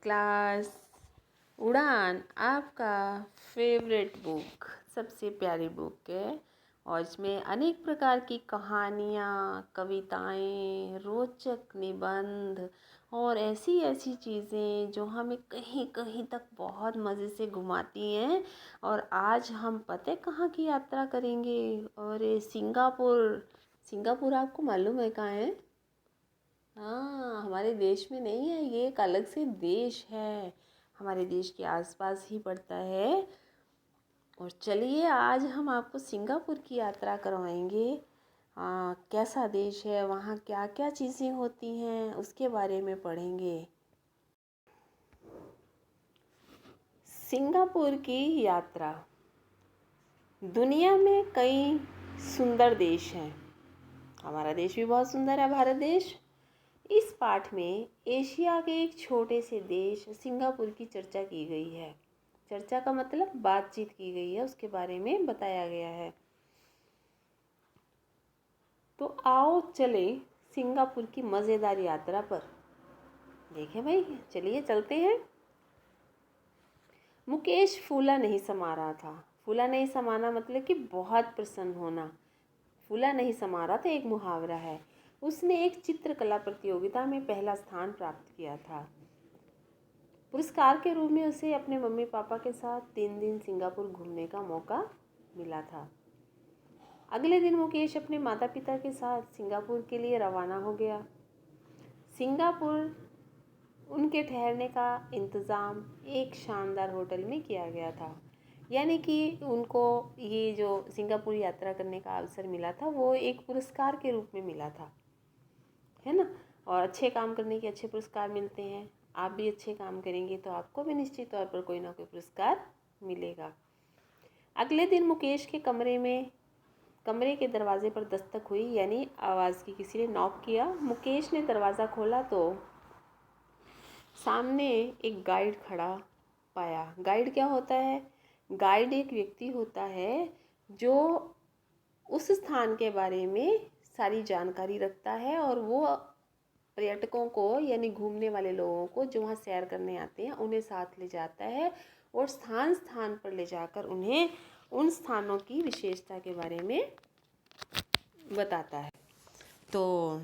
Class. उड़ान आपका favourite book, सबसे प्यारी बुक है और इसमें अनेक प्रकार की कहानियाँ, कविताएं, रोचक निबंध और ऐसी ऐसी चीज़ें जो हमें कहीं कहीं तक बहुत मज़े से घुमाती हैं। और आज हम पता है कहाँ की यात्रा करेंगे? और ये सिंगापुर। सिंगापुर आपको मालूम है कहाँ है? हाँ, हमारे देश में नहीं है, ये एक अलग से देश है, हमारे देश के आसपास ही पड़ता है। और चलिए आज हम आपको सिंगापुर की यात्रा करवाएंगे। कैसा देश है, वहाँ क्या क्या चीज़ें होती हैं, उसके बारे में पढ़ेंगे। सिंगापुर की यात्रा। दुनिया में कई सुंदर देश हैं, हमारा देश भी बहुत सुंदर है, भारत देश। इस पाठ में एशिया के एक छोटे से देश सिंगापुर की चर्चा की गई है। चर्चा का मतलब बातचीत की गई है, उसके बारे में बताया गया है। तो आओ चले सिंगापुर की मज़ेदार यात्रा पर। देखें भाई, चलिए चलते हैं। मुकेश फूला नहीं समा रहा था। फूला नहीं समाना मतलब कि बहुत प्रसन्न होना। फूला नहीं समा रहा था एक मुहावरा है। उसने एक चित्रकला प्रतियोगिता में पहला स्थान प्राप्त किया था। पुरस्कार के रूप में उसे अपने मम्मी पापा के साथ 3 दिन सिंगापुर घूमने का मौका मिला था। अगले दिन मुकेश अपने माता पिता के साथ सिंगापुर के लिए रवाना हो गया। सिंगापुर उनके ठहरने का इंतज़ाम एक शानदार होटल में किया गया था। यानी कि उनको ये जो सिंगापुर यात्रा करने का अवसर मिला था वो एक पुरस्कार के रूप में मिला था, है ना। और अच्छे काम करने के अच्छे पुरस्कार मिलते हैं। आप भी अच्छे काम करेंगे तो आपको भी निश्चित तौर पर कोई ना कोई पुरस्कार मिलेगा। अगले दिन मुकेश के कमरे के दरवाजे पर दस्तक हुई, यानी आवाज़ की, किसी ने नॉक किया। मुकेश ने दरवाज़ा खोला तो सामने एक गाइड खड़ा पाया। गाइड क्या होता है? गाइड एक व्यक्ति होता है जो उस स्थान के बारे में सारी जानकारी रखता है और वो पर्यटकों को, यानी घूमने वाले लोगों को जो वहाँ सैर करने आते हैं, उन्हें साथ ले जाता है और स्थान स्थान पर ले जाकर उन्हें उन स्थानों की विशेषता के बारे में बताता है। तो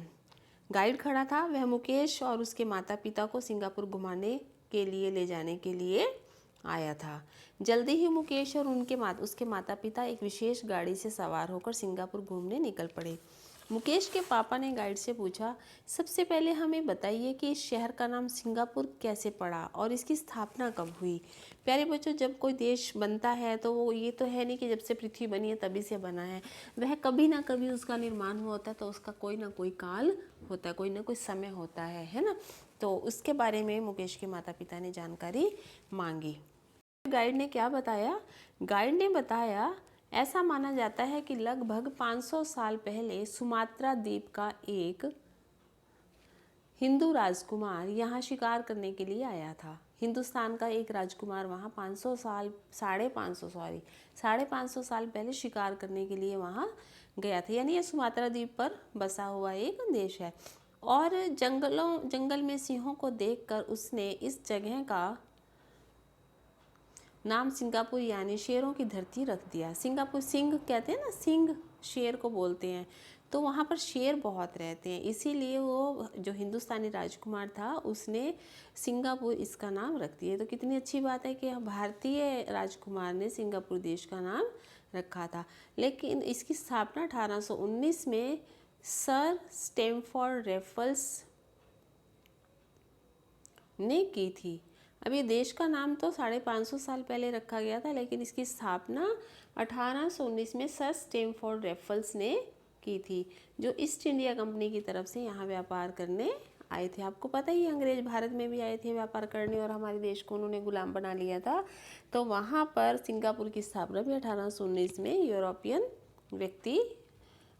गाइड खड़ा था, वह मुकेश और उसके माता पिता को सिंगापुर घुमाने के लिए ले जाने के लिए आया था। जल्दी ही मुकेश और उसके माता पिता एक विशेष गाड़ी से सवार होकर सिंगापुर घूमने निकल पड़े। मुकेश के पापा ने गाइड से पूछा, सबसे पहले हमें बताइए कि इस शहर का नाम सिंगापुर कैसे पड़ा और इसकी स्थापना कब हुई। प्यारे बच्चों, जब कोई देश बनता है तो वो ये तो है नहीं कि जब से पृथ्वी बनी है तभी से बना है। वह कभी ना कभी उसका निर्माण हुआ होता है, तो उसका कोई ना कोई काल होता है, कोई ना कोई समय होता है ना। तो उसके बारे में मुकेश के माता पिता ने जानकारी मांगी। गाइड ने क्या बताया? गाइड ने बताया, ऐसा माना जाता है कि लगभग 500 साल पहले सुमात्रा द्वीप का एक हिंदू राजकुमार यहाँ शिकार करने के लिए आया था। हिंदुस्तान का एक राजकुमार वहाँ 550 साल पहले शिकार करने के लिए वहाँ गया था। यानी ये सुमात्रा द्वीप पर बसा हुआ एक देश है। और जंगल में सिंहों को देखकर उसने इस जगह का नाम सिंगापुर, यानी शेरों की धरती, रख दिया। सिंगापुर, सिंह कहते हैं ना, सिंह शेर को बोलते हैं। तो वहाँ पर शेर बहुत रहते हैं, इसीलिए वो जो हिंदुस्तानी राजकुमार था उसने सिंगापुर इसका नाम रख दिया। तो कितनी अच्छी बात है कि भारतीय राजकुमार ने सिंगापुर देश का नाम रखा था। लेकिन इसकी स्थापना 1819 में सर स्टैमफोर्ड रैफल्स ने की थी। अब ये देश का नाम तो 550 साल पहले रखा गया था, लेकिन इसकी स्थापना 1819 में सर स्टैमफोर्ड रैफल्स ने की थी, जो ईस्ट इंडिया कंपनी की तरफ से यहाँ व्यापार करने आए थे। आपको पता ही, अंग्रेज भारत में भी आए थे व्यापार करने और हमारे देश को उन्होंने गुलाम बना लिया था। तो वहाँ पर सिंगापुर की स्थापना भी 1819 में यूरोपियन व्यक्ति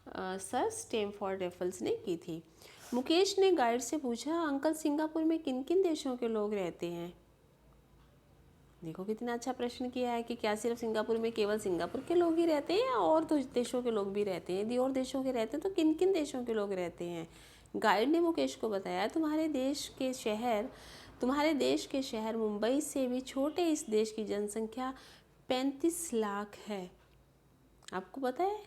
सर स्टैमफोर्ड रैफल्स ने की थी। मुकेश ने गाइड से पूछा, अंकल सिंगापुर में किन किन देशों के लोग रहते हैं? देखो कितना अच्छा प्रश्न किया है कि क्या सिर्फ सिंगापुर में केवल सिंगापुर के लोग ही रहते हैं या और तो देशों के लोग भी रहते हैं? यदि और देशों के रहते हैं तो किन किन देशों के लोग रहते हैं? गाइड ने मुकेश को बताया, तुम्हारे देश के शहर तुम्हारे देश के शहर मुंबई से भी छोटे इस देश की जनसंख्या 35 लाख है। आपको पता है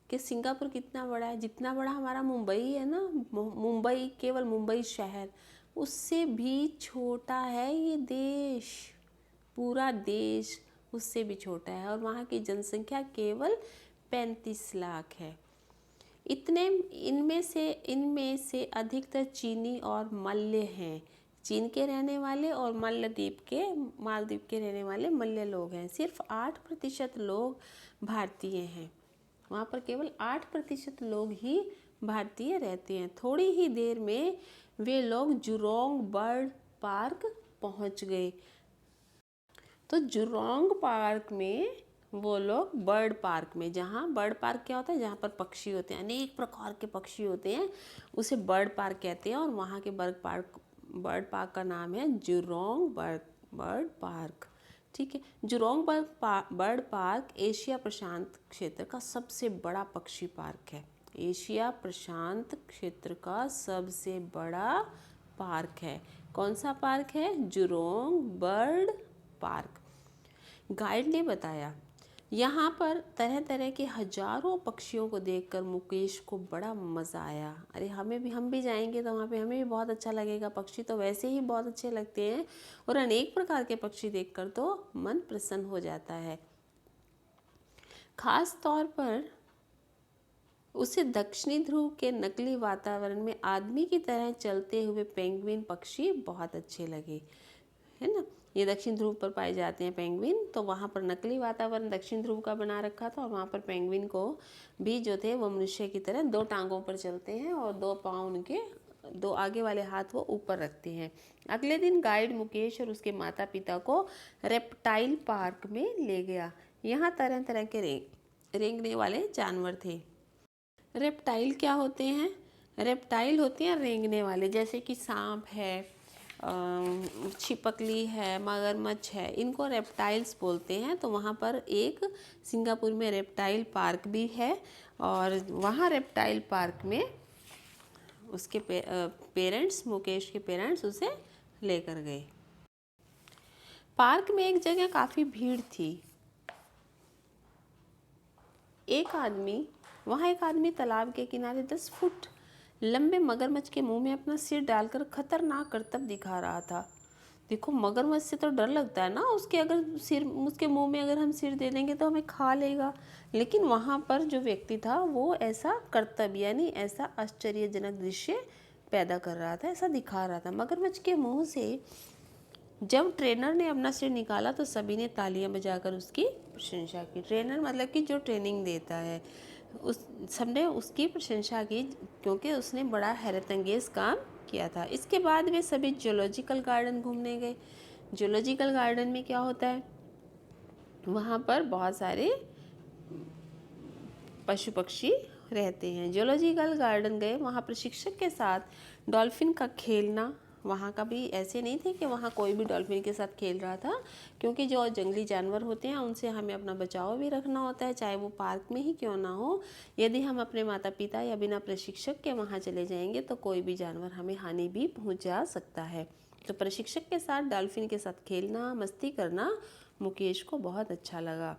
कि सिंगापुर कितना बड़ा है? जितना बड़ा हमारा मुंबई है ना, मुंबई, केवल मुंबई शहर, उससे भी छोटा है ये देश। पूरा देश उससे भी छोटा है और वहाँ की जनसंख्या केवल 35 लाख है। इनमें से अधिकतर चीनी और मल्य हैं। चीन के रहने वाले और मालदीव के रहने वाले मल्य लोग हैं। सिर्फ 8% लोग भारतीय हैं। वहाँ पर केवल 8% लोग ही भारतीय रहते हैं। थोड़ी ही देर में वे लोग जुरोंग बर्ड पार्क पहुँच गए। तो जुरोंग पार्क में वो लोग बर्ड पार्क में, जहाँ बर्ड पार्क क्या होता है, जहाँ पर पक्षी होते हैं, अनेक प्रकार के पक्षी होते हैं, उसे बर्ड पार्क कहते हैं। और वहाँ के बर्ड पार्क का नाम है जुरोंग बर्ड पार्क। ठीक है। जुरोंग बर्ड पार्क एशिया प्रशांत क्षेत्र का सबसे बड़ा पक्षी पार्क है। एशिया प्रशांत क्षेत्र का सबसे बड़ा पार्क है। कौन सा पार्क है? Zhurong bird park. गाइड ने बताया यहाँ पर तरह तरह के हजारों पक्षियों को देखकर मुकेश को बड़ा मज़ा आया। अरे हम भी जाएंगे तो वहाँ पे हमें भी बहुत अच्छा लगेगा। पक्षी तो वैसे ही बहुत अच्छे लगते हैं और अनेक प्रकार के पक्षी देखकर तो मन प्रसन्न हो जाता है। खास तौर पर उसे दक्षिणी ध्रुव के नकली वातावरण में आदमी की तरह चलते हुए पेंगुइन पक्षी बहुत अच्छे लगे, है ना। ये दक्षिण ध्रुव पर पाए जाते हैं पेंगुइन, तो वहाँ पर नकली वातावरण दक्षिण ध्रुव का बना रखा था और वहाँ पर पेंगुइन को भी जो थे वो मनुष्य की तरह 2 टांगों पर चलते हैं और 2 पाँव उनके, 2 आगे वाले हाथ वो ऊपर रखते हैं। अगले दिन गाइड मुकेश और उसके माता पिता को रेप्टाइल पार्क में ले गया। यहाँ तरह तरह के रेंगने वाले जानवर थे। रेप्टाइल क्या होते हैं? रेप्टाइल होते हैं रेंगने वाले, जैसे कि सांप है, छिपकली है, मगरमच्छ है, इनको रेप्टाइल्स बोलते हैं। तो वहाँ पर एक सिंगापुर में रेप्टाइल पार्क भी है और वहाँ रेप्टाइल पार्क में उसके पेरेंट्स, मुकेश के पेरेंट्स उसे लेकर गए। पार्क में एक जगह काफ़ी भीड़ थी। एक आदमी तालाब के किनारे 10 फुट लंबे मगरमच्छ के मुंह में अपना सिर डालकर खतरनाक करतब दिखा रहा था। देखो, मगरमच्छ से तो डर लगता है ना, उसके मुंह में अगर हम सिर दे देंगे तो हमें खा लेगा। लेकिन वहाँ पर जो व्यक्ति था वो ऐसा करतब यानी ऐसा आश्चर्यजनक दृश्य पैदा कर रहा था, ऐसा दिखा रहा था। मगरमच्छ के मुंह से जब ट्रेनर ने अपना सिर निकाला तो सभी ने तालियां बजाकर उसकी प्रशंसा की। ट्रेनर मतलब कि जो ट्रेनिंग देता है, सबने उसकी प्रशंसा की क्योंकि उसने बड़ा हैरतअंगेज काम किया था। इसके बाद वे सभी जूलॉजिकल गार्डन घूमने गए। जूलॉजिकल गार्डन में क्या होता है? वहाँ पर बहुत सारे पशु पक्षी रहते हैं। जूलॉजिकल गार्डन गए, वहाँ प्रशिक्षक के साथ डॉल्फिन का खेलना। वहाँ का भी ऐसे नहीं थे कि वहाँ कोई भी डॉल्फिन के साथ खेल रहा था, क्योंकि जो जंगली जानवर होते हैं उनसे हमें अपना बचाव भी रखना होता है, चाहे वो पार्क में ही क्यों ना हो। यदि हम अपने माता पिता या बिना प्रशिक्षक के वहाँ चले जाएंगे तो कोई भी जानवर हमें हानि भी पहुँचा सकता है। तो प्रशिक्षक के साथ डॉल्फिन के साथ खेलना, मस्ती करना मुकेश को बहुत अच्छा लगा।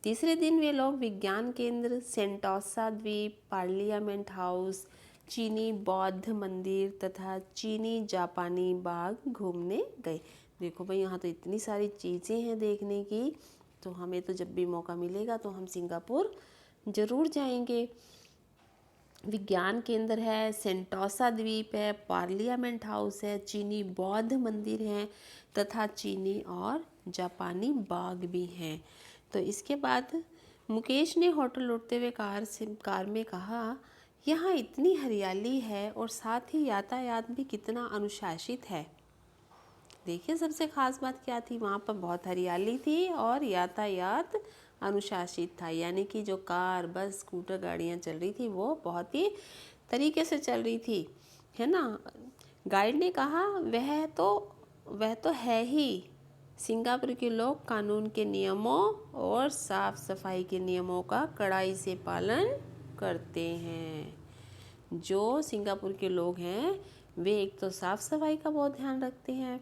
तीसरे दिन वे लोग विज्ञान केंद्र, सेंटोसा द्वीप, पार्लियामेंट हाउस, चीनी बौद्ध मंदिर तथा चीनी जापानी बाग घूमने गए। देखो भाई, यहाँ तो इतनी सारी चीज़ें हैं देखने की, तो हमें तो जब भी मौका मिलेगा तो हम सिंगापुर ज़रूर जाएंगे। विज्ञान केंद्र है, सेंटोसा द्वीप है, पार्लियामेंट हाउस है, चीनी बौद्ध मंदिर हैं तथा चीनी और जापानी बाग भी हैं। तो इसके बाद मुकेश ने होटल लौटते हुए कार में कहा, यहाँ इतनी हरियाली है और साथ ही यातायात भी कितना अनुशासित है। देखिए, सबसे ख़ास बात क्या थी? वहाँ पर बहुत हरियाली थी और यातायात अनुशासित था, यानी कि जो कार, बस, स्कूटर, गाड़ियाँ चल रही थी वो बहुत ही तरीके से चल रही थी, है ना। गाइड ने कहा, वह तो है ही। सिंगापुर के लोग कानून के नियमों और साफ सफाई के नियमों का कड़ाई से पालन करते हैं। जो सिंगापुर के लोग हैं वे एक तो साफ सफाई का बहुत ध्यान रखते हैं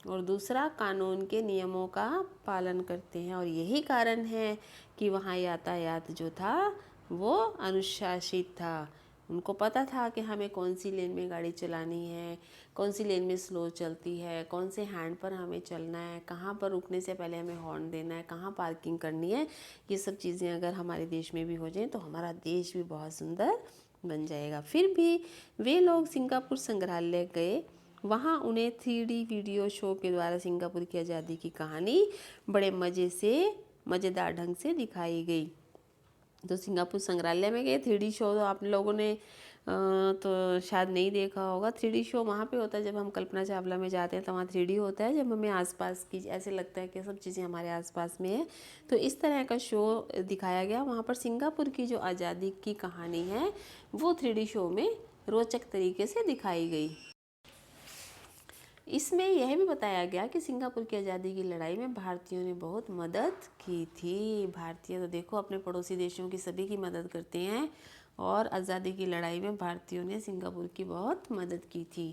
और दूसरा कानून के नियमों का पालन करते हैं। और यही कारण है कि वहाँ यातायात जो था वो अनुशासित था। उनको पता था कि हमें कौन सी लेन में गाड़ी चलानी है, कौन सी लेन में स्लो चलती है, कौन से हैंड पर हमें चलना है, कहाँ पर रुकने से पहले हमें हॉर्न देना है, कहाँ पार्किंग करनी है। ये सब चीज़ें अगर हमारे देश में भी हो जाएं तो हमारा देश भी बहुत सुंदर बन जाएगा। फिर भी वे लोग सिंगापुर संग्रहालय गए। वहाँ उन्हें 3D वीडियो शो के द्वारा सिंगापुर की आज़ादी की कहानी बड़े मज़ेदार ढंग से दिखाई गई। तो सिंगापुर संग्रहालय में गए। 3D शो तो आप लोगों ने तो शायद नहीं देखा होगा। 3D शो वहाँ पे होता है जब हम कल्पना चावला में जाते हैं तो वहाँ 3D होता है, जब हमें आसपास की ऐसे लगता है कि सब चीज़ें हमारे आसपास में है। तो इस तरह का शो दिखाया गया। वहाँ पर सिंगापुर की जो आज़ादी की कहानी है वो 3D शो में रोचक तरीके से दिखाई गई। इसमें यह भी बताया गया कि सिंगापुर की आज़ादी की लड़ाई में भारतीयों ने बहुत मदद की थी। भारतीय तो देखो अपने पड़ोसी देशों की सभी की मदद करते हैं और आज़ादी की लड़ाई में भारतीयों ने सिंगापुर की बहुत मदद की थी।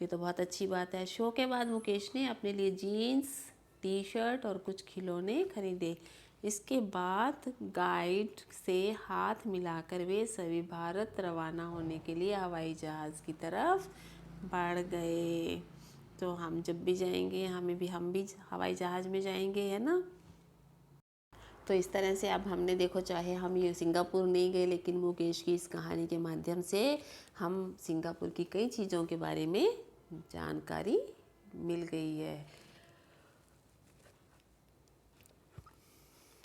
ये तो बहुत अच्छी बात है। शो के बाद मुकेश ने अपने लिए जीन्स, टी शर्ट और कुछ खिलौने खरीदे। इसके बाद गाइड से हाथ मिलाकर वे सभी भारत रवाना होने के लिए हवाई जहाज़ की तरफ बढ़ गए। तो हम जब भी जाएंगे हम भी हवाई जहाज़ में जाएंगे, है ना। तो इस तरह से अब हमने देखो, चाहे हम ये सिंगापुर नहीं गए लेकिन मुकेश की इस कहानी के माध्यम से हम सिंगापुर की कई चीज़ों के बारे में जानकारी मिल गई है।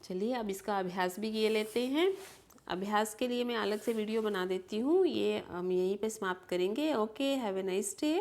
चलिए अब इसका अभ्यास भी किए लेते हैं। अभ्यास के लिए मैं अलग से वीडियो बना देती हूँ। ये हम यहीं पे समाप्त करेंगे। Okay, have a nice day.